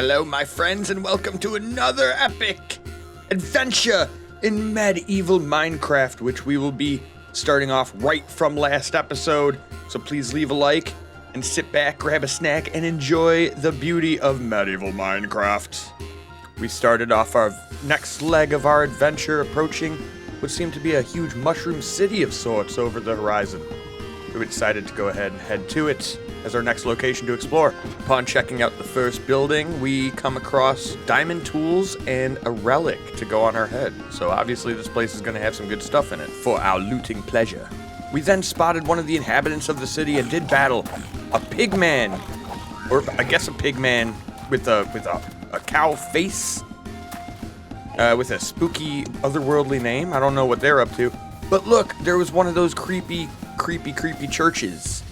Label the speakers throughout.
Speaker 1: Hello, my friends, and welcome to another epic adventure in medieval Minecraft, which we will be starting off right from last episode. So please leave a like and sit back, grab a snack, and enjoy the beauty of medieval Minecraft. We started off our next leg of our adventure approaching what seemed to be a huge mushroom city of sorts over the horizon. So we decided to go ahead and head to it as our next location to explore. Upon checking out the first building, we come across diamond tools and a relic to go on our head. So obviously this place is going to have some good stuff in it for our looting pleasure. We then spotted one of the inhabitants of the city and did battle a pigman, or I guess a pigman with a cow face, with a spooky otherworldly name. I don't know what they're up to. But look, there was one of those creepy churches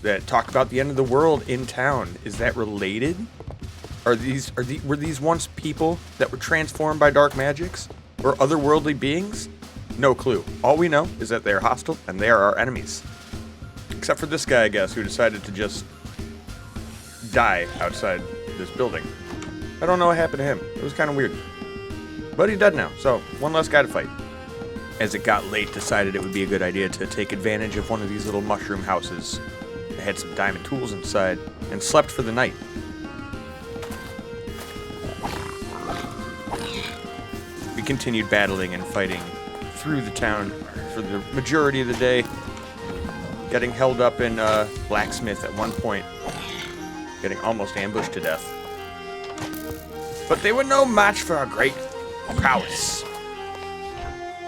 Speaker 1: that talk about the end of the world in town. Is that related? Were these once people that were transformed by dark magics or otherworldly beings? No clue. All we know is that they're hostile and they are our enemies. Except for this guy, I guess, who decided to just die outside this building. I don't know what happened to him. It was kind of weird. But he's dead now, so one less guy to fight. As it got late, decided it would be a good idea to take advantage of one of these little mushroom houses. They had some diamond tools inside, and slept for the night. We continued battling and fighting through the town for the majority of the day, getting held up in a blacksmith at one point, getting almost ambushed to death. But they were no match for our great prowess.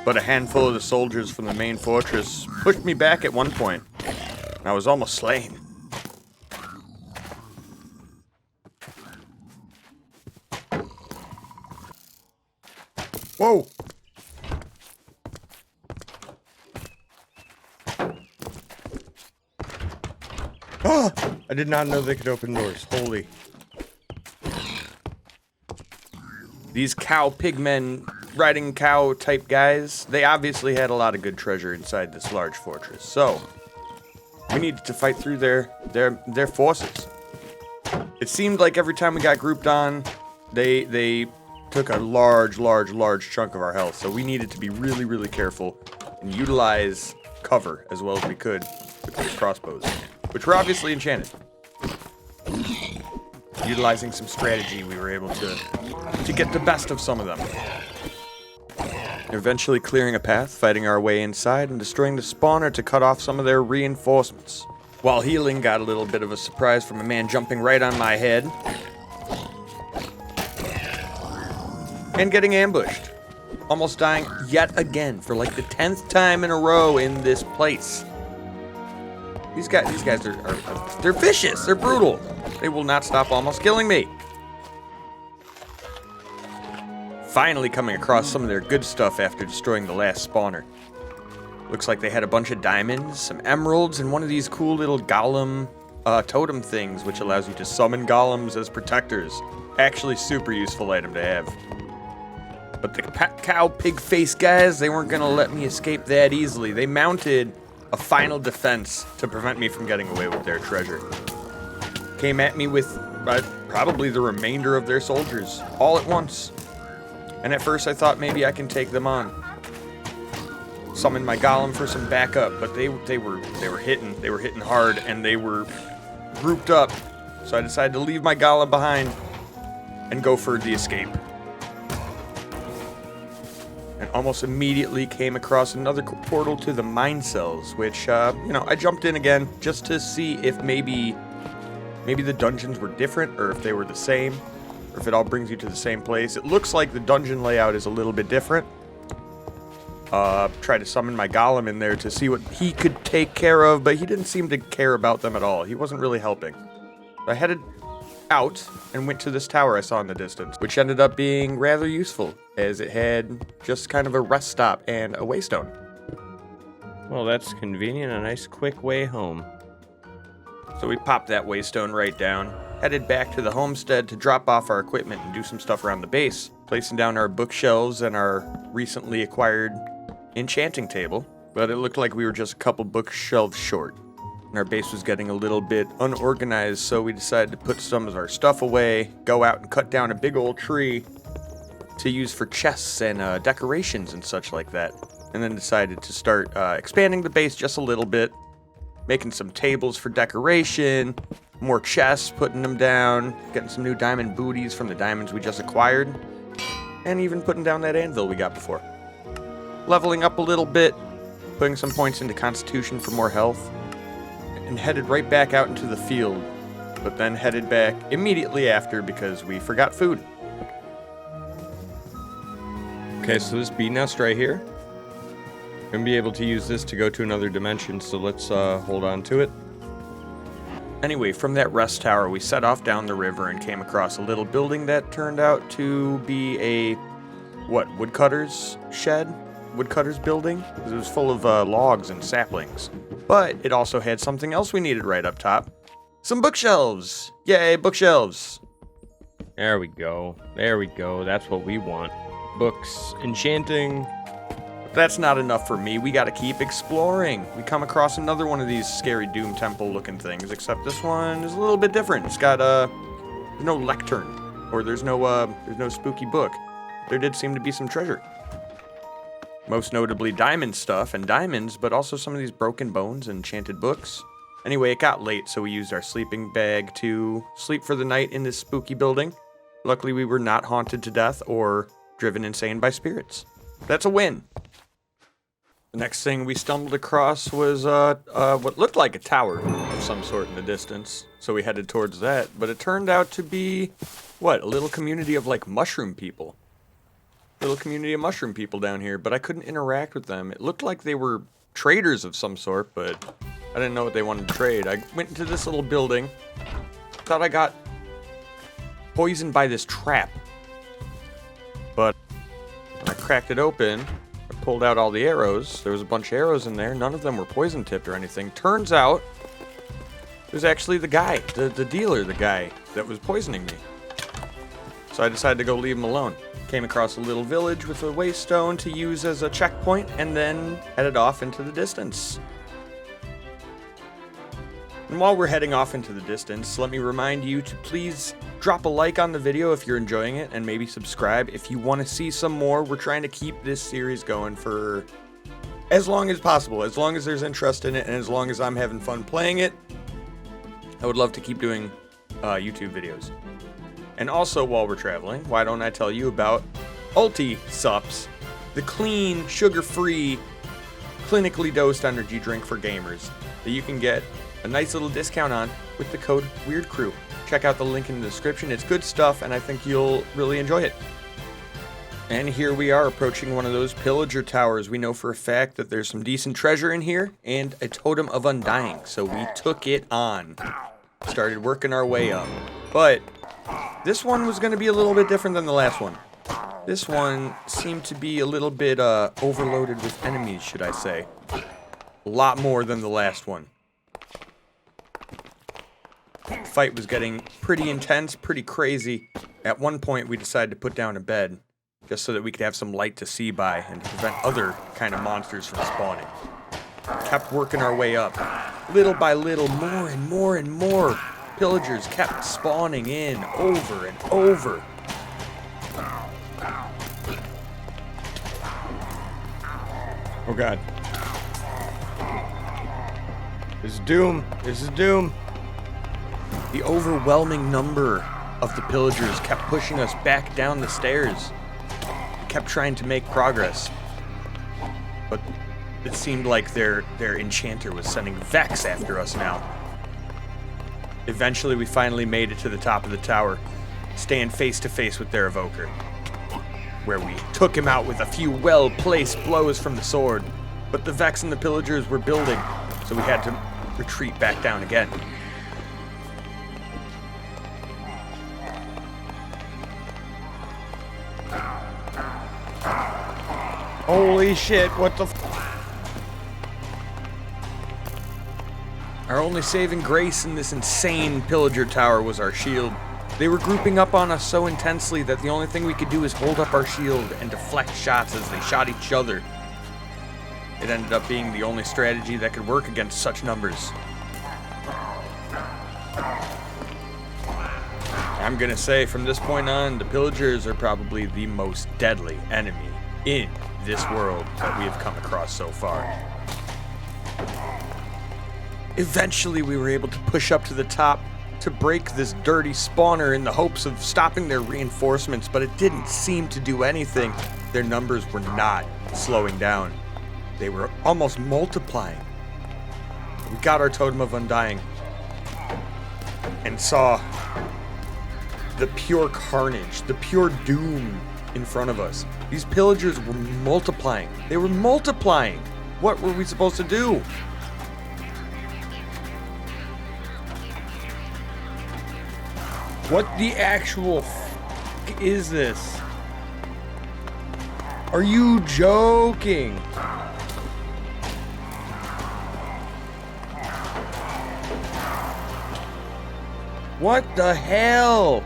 Speaker 1: But a handful of the soldiers from the main fortress pushed me back at one point. I was almost slain. Whoa! Ah! I did not know they could open doors. Holy. These cow pigmen, riding cow type guys, they obviously had a lot of good treasure inside this large fortress. So we needed to fight through their forces. It seemed like every time we got grouped on, they took a large chunk of our health. So we needed to be really careful and utilize cover as well as we could with these crossbows, which were obviously enchanted. Utilizing some strategy, we were able to get the best of some of them. Eventually clearing a path, fighting our way inside, and destroying the spawner to cut off some of their reinforcements. While healing, got a little bit of a surprise from a man jumping right on my head. And getting ambushed. Almost dying yet again for like the 10th time in a row in this place. These guys are they're vicious, they're brutal. They will not stop almost killing me. Finally coming across some of their good stuff after destroying the last spawner. Looks like they had a bunch of diamonds, some emeralds, and one of these cool little golem totem things, which allows you to summon golems as protectors. Actually super useful item to have. But the cow pig face guys, they weren't gonna let me escape that easily. They mounted a final defense to prevent me from getting away with their treasure. Came at me with probably the remainder of their soldiers, all at once. And at first I thought maybe I can take them on. Summoned my golem for some backup, but they were hitting hard, and they were grouped up. So I decided to leave my golem behind and go for the escape. And almost immediately came across another portal to the mine cells, which I jumped in again just to see if maybe the dungeons were different, or if they were the same, or if it all brings you to the same place. It looks like the dungeon layout is a little bit different. Tried to summon my golem in there to see what he could take care of, but he didn't seem to care about them at all. He wasn't really helping. I headed out and went to this tower I saw in the distance, which ended up being rather useful, as it had just kind of a rest stop and a waystone. Well, that's convenient, a nice quick way home. So we popped that waystone right down, headed back to the homestead to drop off our equipment and do some stuff around the base, placing down our bookshelves and our recently acquired enchanting table, but it looked like we were just a couple bookshelves short. And our base was getting a little bit unorganized, so we decided to put some of our stuff away, go out and cut down a big old tree to use for chests and decorations and such like that. And then decided to start expanding the base just a little bit, making some tables for decoration, more chests, putting them down, getting some new diamond booties from the diamonds we just acquired, and even putting down that anvil we got before. Leveling up a little bit, putting some points into Constitution for more health, and headed right back out into the field, but then headed back immediately after because we forgot food. Okay, so this bee nest right here, I'm going to be able to use this to go to another dimension, so let's hold on to it. Anyway, from that rest tower, we set off down the river and came across a little building that turned out to be a, woodcutter's shed? Woodcutter's building? Because it was full of logs and saplings. But it also had something else we needed right up top. Some bookshelves! Yay, bookshelves!
Speaker 2: There we go. There we go. That's what we want. Books. Enchanting.
Speaker 1: That's not enough for me. We gotta keep exploring. We come across another one of these scary Doom Temple looking things, except this one is a little bit different. It's got no lectern, or there's no spooky book. There did seem to be some treasure. Most notably diamond stuff and diamonds, but also some of these broken bones and enchanted books. Anyway, it got late, so we used our sleeping bag to sleep for the night in this spooky building. Luckily, we were not haunted to death or driven insane by spirits. That's a win. The next thing we stumbled across was what looked like a tower of some sort in the distance, so we headed towards that, but it turned out to be, a little community of, mushroom people. Little community of mushroom people down here, but I couldn't interact with them. It looked like they were traders of some sort, but I didn't know what they wanted to trade. I went into this little building, thought I got poisoned by this trap, but when I cracked it open, pulled out all the arrows. There was a bunch of arrows in there. None of them were poison tipped or anything. Turns out it was actually the guy, the dealer, the guy that was poisoning me. So I decided to go leave him alone. Came across a little village with a waystone to use as a checkpoint and then headed off into the distance. And while we're heading off into the distance, let me remind you to please drop a like on the video if you're enjoying it, and maybe subscribe if you want to see some more. We're trying to keep this series going for as long as possible, as long as there's interest in it, and as long as I'm having fun playing it. I would love to keep doing YouTube videos. And also, while we're traveling, why don't I tell you about ULTI Sups, the clean, sugar-free, clinically dosed energy drink for gamers that you can get a nice little discount on with the code WEIRDCREW. Check out the link in the description. It's good stuff, and I think you'll really enjoy it. And here we are approaching one of those pillager towers. We know for a fact that there's some decent treasure in here and a totem of undying, so we took it on. Started working our way up. But this one was going to be a little bit different than the last one. This one seemed to be a little bit overloaded with enemies, should I say. A lot more than the last one. The fight was getting pretty intense, pretty crazy. At one point, we decided to put down a bed, just so that we could have some light to see by and prevent other kind of monsters from spawning. Kept working our way up. Little by little, more and more and more pillagers kept spawning in over and over.
Speaker 2: Oh god. This is doom. This is doom.
Speaker 1: The overwhelming number of the pillagers kept pushing us back down the stairs. We kept trying to make progress. But it seemed like their enchanter was sending Vex after us now. Eventually, we finally made it to the top of the tower, staying face to face with their evoker, where we took him out with a few well-placed blows from the sword. But the Vex and the pillagers were building, so we had to retreat back down again.
Speaker 2: Holy shit, what the
Speaker 1: Our only saving grace in this insane pillager tower was our shield. They were grouping up on us so intensely that the only thing we could do is hold up our shield and deflect shots as they shot each other. It ended up being the only strategy that could work against such numbers. I'm gonna say from this point on, the pillagers are probably the most deadly enemy in this world that we have come across so far. Eventually, we were able to push up to the top to break this dirty spawner in the hopes of stopping their reinforcements, but it didn't seem to do anything. Their numbers were not slowing down. They were almost multiplying. We got our Totem of Undying and saw the pure carnage, the pure doom in front of us. These pillagers were multiplying. They were multiplying. What were we supposed to do?
Speaker 2: What the actual is this? Are you joking? What the hell?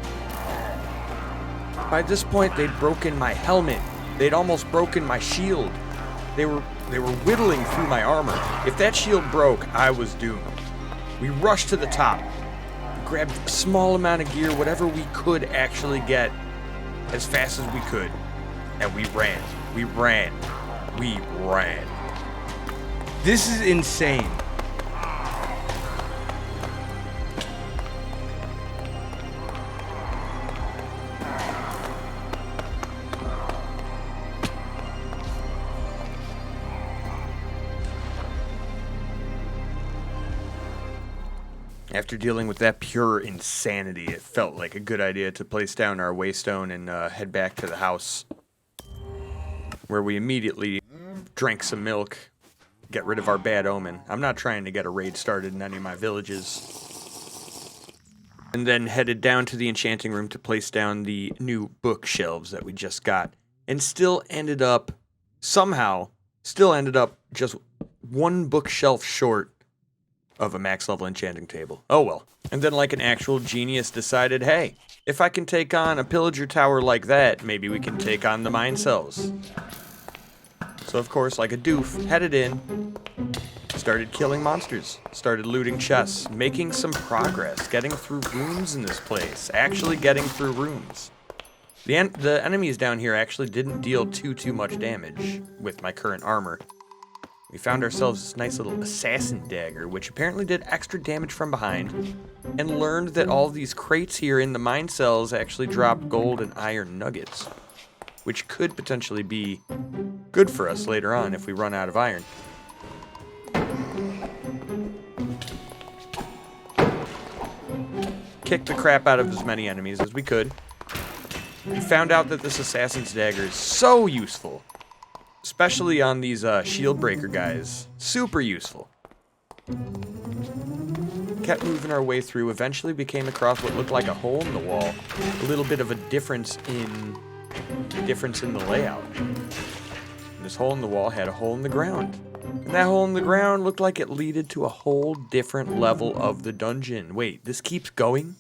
Speaker 1: By this point, they'd broken my helmet. They'd almost broken my shield. They were whittling through my armor. If that shield broke, I was doomed. We rushed to the top. We grabbed a small amount of gear, whatever we could actually get, as fast as we could. And we ran. We ran. We ran.
Speaker 2: This is insane.
Speaker 1: After dealing with that pure insanity, it felt like a good idea to place down our waystone and head back to the house, where we immediately drank some milk, get rid of our bad omen. I'm not trying to get a raid started in any of my villages. And then headed down to the enchanting room to place down the new bookshelves that we just got, and somehow ended up just one bookshelf short of a max level enchanting table. Oh well. And then like an actual genius decided, hey, if I can take on a pillager tower like that, maybe we can take on the mine cells. So of course, like a doof, headed in, started killing monsters, started looting chests, making some progress, getting through rooms in this place, actually getting through rooms. The enemies down here actually didn't deal too much damage with my current armor. We found ourselves this nice little assassin dagger, which apparently did extra damage from behind, and learned that all these crates here in the mine cells actually drop gold and iron nuggets, which could potentially be good for us later on if we run out of iron. Kicked the crap out of as many enemies as we could. We found out that this assassin's dagger is so useful. Especially on these shield breaker guys. Super useful. Kept moving our way through, eventually we came across what looked like a hole in the wall. A little bit of a difference in the layout. And this hole in the wall had a hole in the ground. And that hole in the ground looked like it leaded to a whole different level of the dungeon. Wait, this keeps going?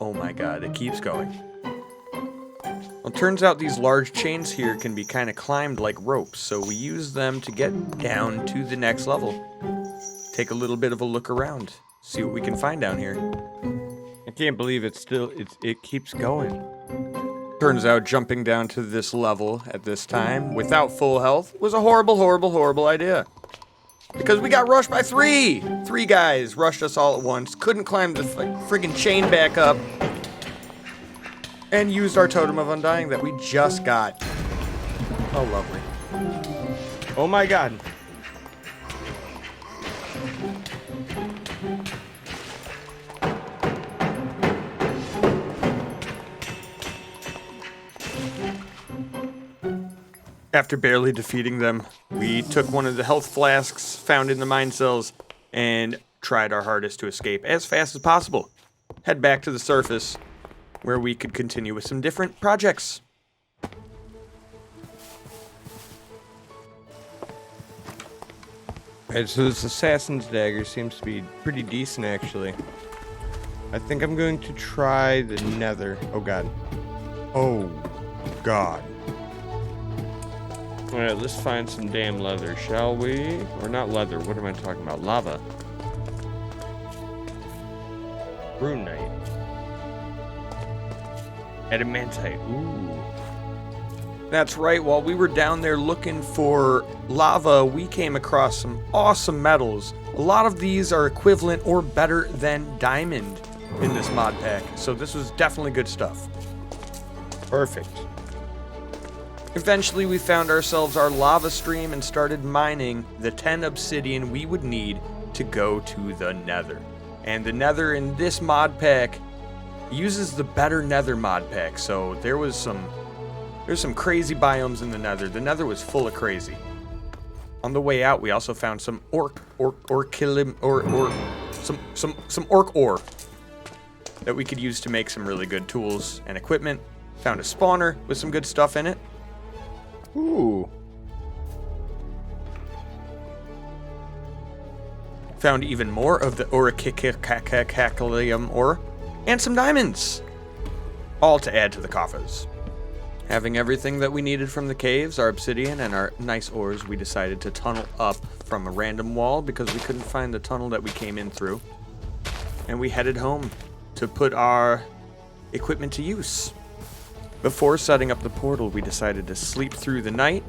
Speaker 1: Oh my god, it keeps going. Well, it turns out these large chains here can be kind of climbed like ropes, so we use them to get down to the next level. Take a little bit of a look around, see what we can find down here.
Speaker 2: I can't believe it keeps going.
Speaker 1: Turns out jumping down to this level at this time without full health was a horrible idea. Because we got rushed by three! Three guys rushed us all at once, couldn't climb the friggin' chain back up, and used our Totem of Undying that we just got. Oh, lovely.
Speaker 2: Oh my god.
Speaker 1: After barely defeating them, we took one of the health flasks found in the mine cells and tried our hardest to escape as fast as possible. Head back to the surface, where we could continue with some different projects.
Speaker 2: Alright, so this assassin's dagger seems to be pretty decent, actually. I think I'm going to try the Nether. Oh god. Oh god. Alright, let's find some damn leather, shall we? Or not leather, what am I talking about? Lava. Rune Knight. Adamantite. Ooh.
Speaker 1: That's right, while we were down there looking for lava, we came across some awesome metals. A lot of these are equivalent or better than diamond in this mod pack, so this was definitely good stuff.
Speaker 2: Perfect.
Speaker 1: Eventually, we found ourselves our lava stream and started mining the 10 obsidian we would need to go to the Nether. And the Nether in this mod pack uses the better Nether mod pack, so there's some crazy biomes in the Nether. The Nether was full of crazy. On the way out, we also found some orc ore that we could use to make some really good tools and equipment. Found a spawner with some good stuff in it.
Speaker 2: Ooh.
Speaker 1: Found even more of the orichalcum ore and some diamonds, all to add to the coffers. Having everything that we needed from the caves, our obsidian and our nice ores, we decided to tunnel up from a random wall because we couldn't find the tunnel that we came in through. And we headed home to put our equipment to use. Before setting up the portal, we decided to sleep through the night.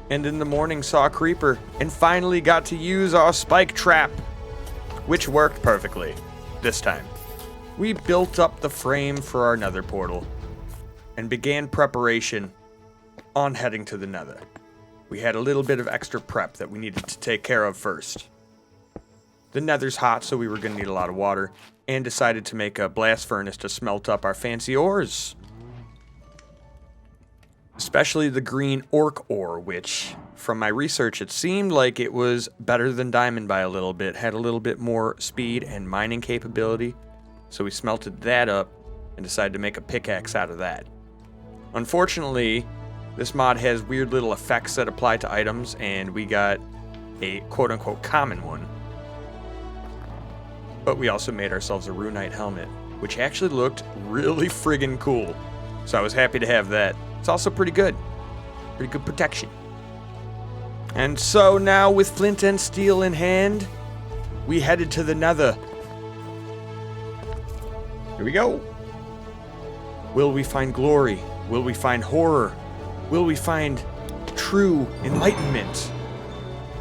Speaker 1: And in the morning saw a creeper and finally got to use our spike trap, which worked perfectly this time. We built up the frame for our Nether portal and began preparation on heading to the Nether. We had a little bit of extra prep that we needed to take care of first. The Nether's hot, so we were going to need a lot of water, and decided to make a blast furnace to smelt up our fancy ores. Especially the green orc ore, which, from my research, it seemed like it was better than diamond by a little bit, had a little bit more speed and mining capability, so we smelted that up and decided to make a pickaxe out of that. Unfortunately, this mod has weird little effects that apply to items, and we got a quote-unquote common one. But we also made ourselves a runite helmet, which actually looked really friggin' cool, so I was happy to have that. It's also pretty good protection. And so now, with flint and steel in hand, we headed to the Nether. Here we go. Will we find glory? Will we find horror? Will we find true enlightenment?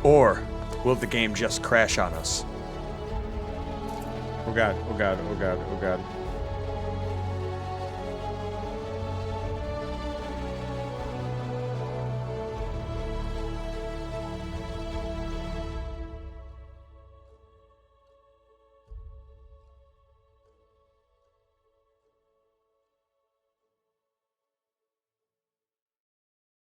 Speaker 1: Or will the game just crash on us?
Speaker 2: Oh god, oh god, oh god, oh god.